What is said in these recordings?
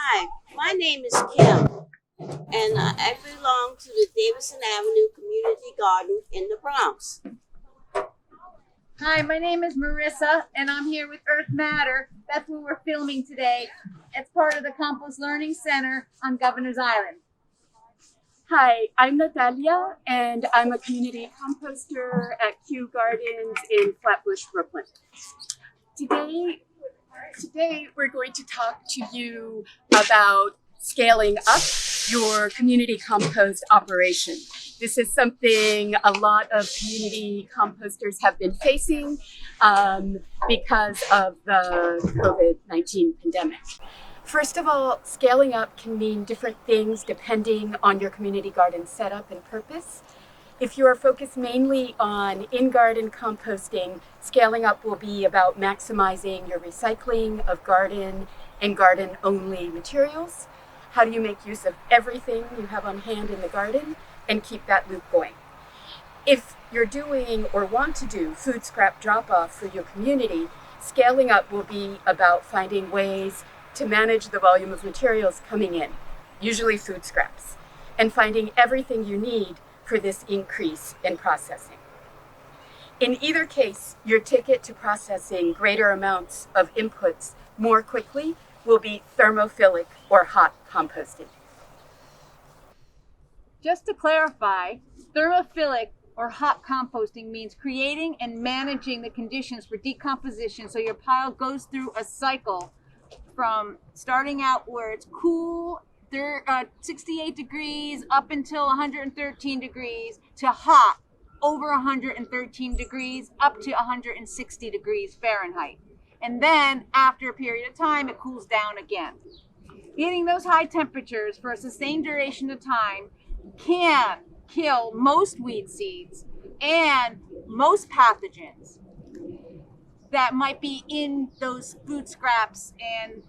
Hi, my name is Kim, and I belong to the Davidson Avenue Community Garden in the Bronx. Hi, my name is Marissa, and I'm here with Earth Matter. That's what we're filming today. It's part of the Compost Learning Center on Governor's Island. Hi, I'm Natalia, and I'm a community composter at Kew Gardens in Flatbush, Brooklyn. Today we're going to talk to you about scaling up your community compost operation. This is something a lot of community composters have been facing because of the COVID-19 pandemic. First of all, scaling up can mean different things depending on your community garden setup and purpose. If you are focused mainly on in-garden composting, scaling up will be about maximizing your recycling of garden and garden-only materials. How do you make use of everything you have on hand in the garden and keep that loop going? If you're doing or want to do food scrap drop-off for your community, scaling up will be about finding ways to manage the volume of materials coming in, usually food scraps, and finding everything you need for this increase in processing. In either case, your ticket to processing greater amounts of inputs more quickly will be thermophilic or hot composting. Just to clarify, thermophilic or hot composting means creating and managing the conditions for decomposition so your pile goes through a cycle from starting out where it's cool, 68 degrees up until 113 degrees to hot, over 113 degrees up to 160 degrees Fahrenheit. And then after a period of time, it cools down again. Getting those high temperatures for a sustained duration of time can kill most weed seeds and most pathogens that might be in those food scraps and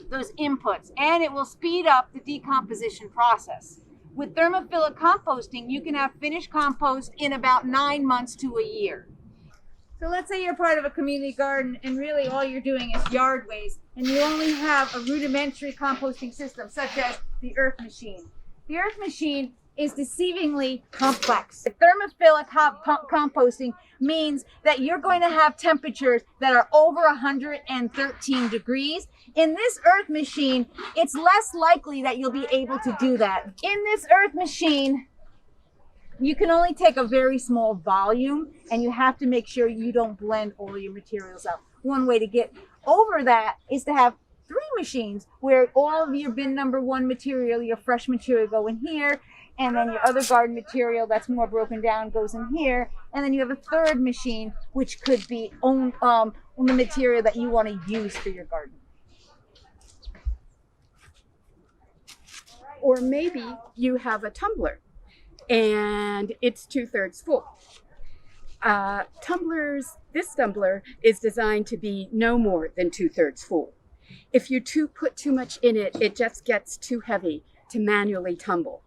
those inputs, and it will speed up the decomposition process. With thermophilic composting, you can have finished compost in about 9 months to a year. So let's say you're part of a community garden and really all you're doing is yard waste, and you only have a rudimentary composting system such as the Earth Machine. The Earth Machine is deceivingly complex. Thermophilic composting means that you're going to have temperatures that are over 113 degrees. In this Earth Machine, it's less likely that you'll be able to do that. In this Earth Machine, you can only take a very small volume, and you have to make sure you don't blend all your materials up. One way to get over that is to have 3 machines where all of your bin number 1 material, your fresh material, go in here, and then your other garden material that's more broken down goes in here, and then you have a 3rd machine which could be on the material that you want to use for your garden. Or maybe you have a tumbler and it's 2/3 full. This tumbler is designed to be no more than 2/3 full. If you put too much in it, it just gets too heavy to manually tumble.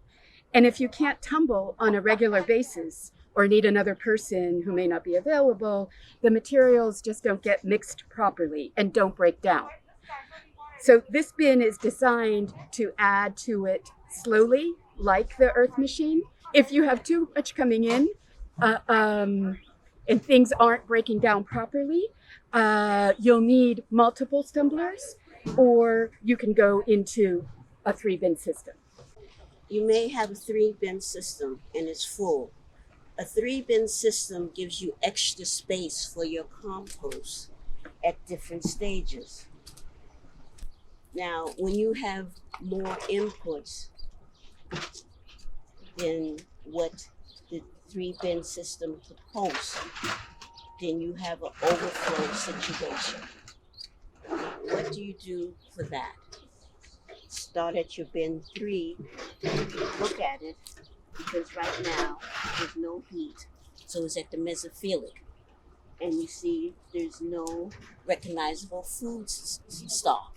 And if you can't tumble on a regular basis or need another person who may not be available, the materials just don't get mixed properly and don't break down. So this bin is designed to add to it slowly, like the Earth Machine. If you have too much coming in and things aren't breaking down properly, you'll need multiple tumblers, or you can go into a 3-bin system. You may have a 3-bin system and it's full. A 3-bin system gives you extra space for your compost at different stages. Now, when you have more inputs than what the 3-bin system could host, then you have an overflow situation. What do you do for that? Start at your bin 3, look at it, because right now there's no heat, so it's at the mesophilic, and you see there's no recognizable food stock.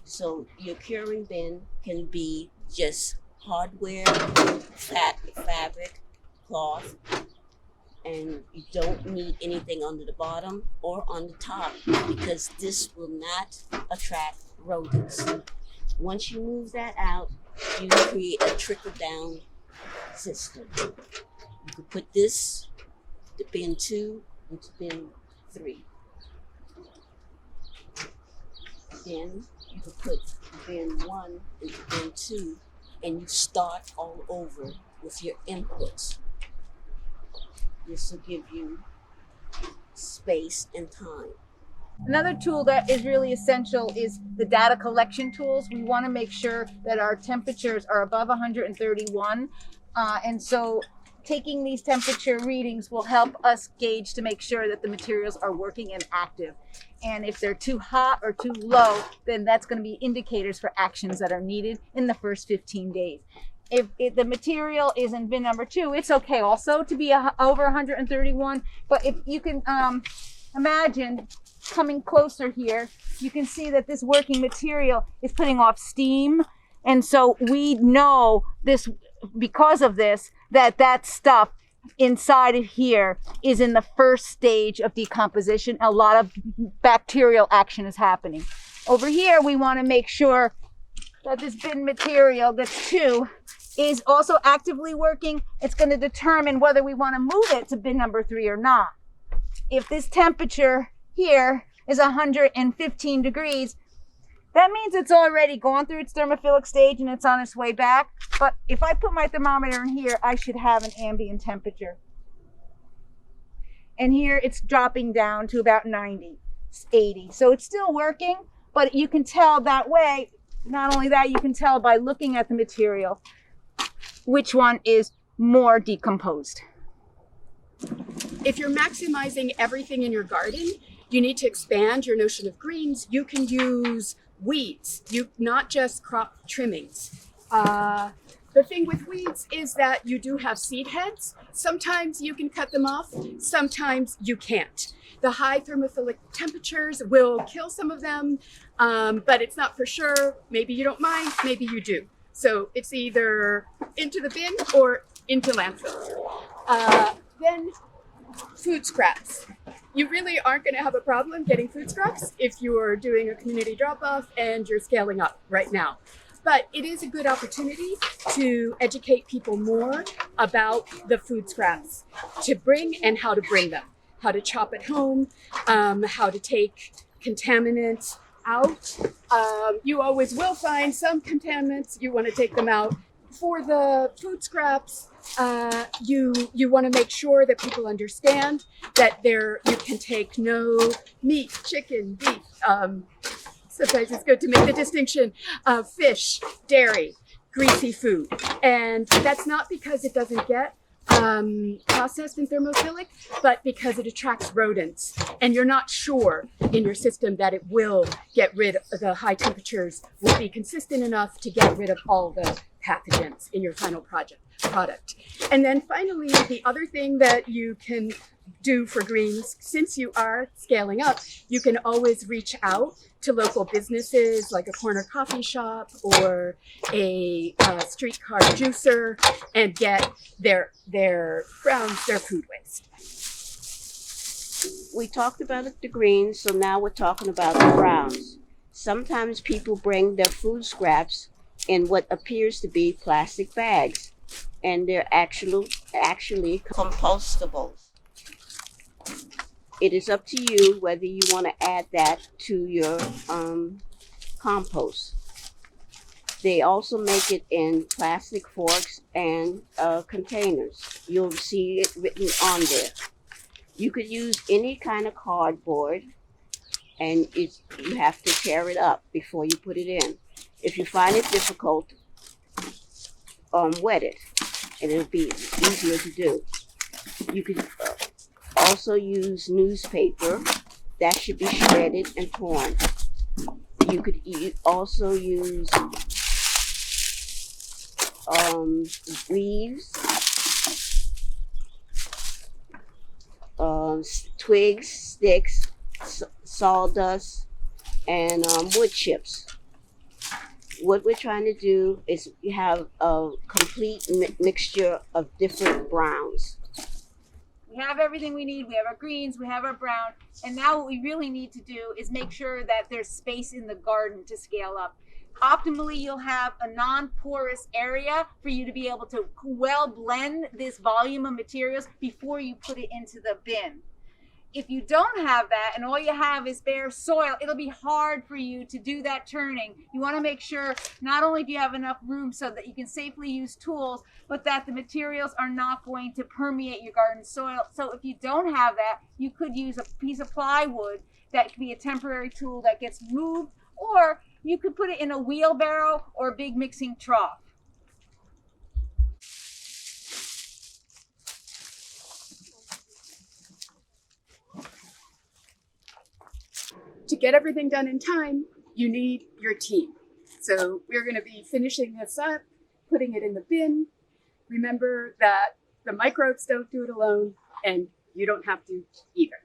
So your curing bin can be just hardware, fabric, cloth, and you don't need anything under the bottom or on the top, because this will not attract rodents. Once you move that out, you create a trickle-down system. You could put this to bin 2 into bin 3. Then you could put bin 1 into bin 2, and you start all over with your inputs. This will give you space and time. Another tool that is really essential is the data collection tools. We want to make sure that our temperatures are above 131. And so taking these temperature readings will help us gauge to make sure that the materials are working and active. And if they're too hot or too low, then that's going to be indicators for actions that are needed in the first 15 days. If the material is in bin number 2, it's okay also to be over 131. But if you can imagine coming closer here, you can see that this working material is putting off steam. And so we know this, because of this, that stuff inside of here is in the first stage of decomposition. A lot of bacterial action is happening. Over here, we want to make sure that this bin material, that's 2, is also actively working. It's going to determine whether we want to move it to bin number 3 or not. If this temperature here is 115 degrees, that means it's already gone through its thermophilic stage and it's on its way back. But if I put my thermometer in here, I should have an ambient temperature. And here it's dropping down to about 90, 80. So it's still working, but you can tell that way. Not only that, you can tell by looking at the material which one is more decomposed. If you're maximizing everything in your garden, you need to expand your notion of greens. You can use weeds, not just crop trimmings. The thing with weeds is that you do have seed heads. Sometimes you can cut them off, sometimes you can't. The high thermophilic temperatures will kill some of them, but it's not for sure. Maybe you don't mind, maybe you do. So it's either into the bin or into landfill. Then food scraps. You really aren't going to have a problem getting food scraps if you're doing a community drop-off and you're scaling up right now. But it is a good opportunity to educate people more about the food scraps to bring and how to bring them, how to chop at home, how to take contaminants out. You always will find some contaminants. You want to take them out. For the food scraps, you want to make sure that people understand that you can take no meat, chicken, beef. Sometimes it's good to make the distinction of fish, dairy, greasy food. And that's not because it doesn't get processed and thermophilic, but because it attracts rodents. And you're not sure in your system that it will get rid of the high temperatures, will be consistent enough to get rid of all the pathogens in your final product. And then finally, the other thing that you can do for greens, since you are scaling up, you can always reach out to local businesses like a corner coffee shop or a streetcar juicer and get their grounds, their food waste. We talked about the greens, so now we're talking about the browns. Sometimes people bring their food scraps in what appears to be plastic bags, and they're actually compostable. It is up to you whether you want to add that to your compost. They also make it in plastic forks and containers. You'll see it written on there. You could use any kind of cardboard, and you have to tear it up before you put it in. If you find it difficult, wet it, and it'll be easier to do. You could also use newspaper. That should be shredded and torn. You could also use leaves, twigs, sticks, sawdust, and wood chips. What we're trying to do is you have a complete mixture of different browns. We have everything we need. We have our greens, we have our brown. And now what we really need to do is make sure that there's space in the garden to scale up. Optimally, you'll have a non-porous area for you to be able to well blend this volume of materials before you put it into the bin. If you don't have that and all you have is bare soil, it'll be hard for you to do that turning. You want to make sure not only do you have enough room so that you can safely use tools, but that the materials are not going to permeate your garden soil. So if you don't have that, you could use a piece of plywood that could be a temporary tool that gets moved, or you could put it in a wheelbarrow or a big mixing trough. To get everything done in time, you need your team. So we're going to be finishing this up, putting it in the bin. Remember that the microbes don't do it alone, and you don't have to either.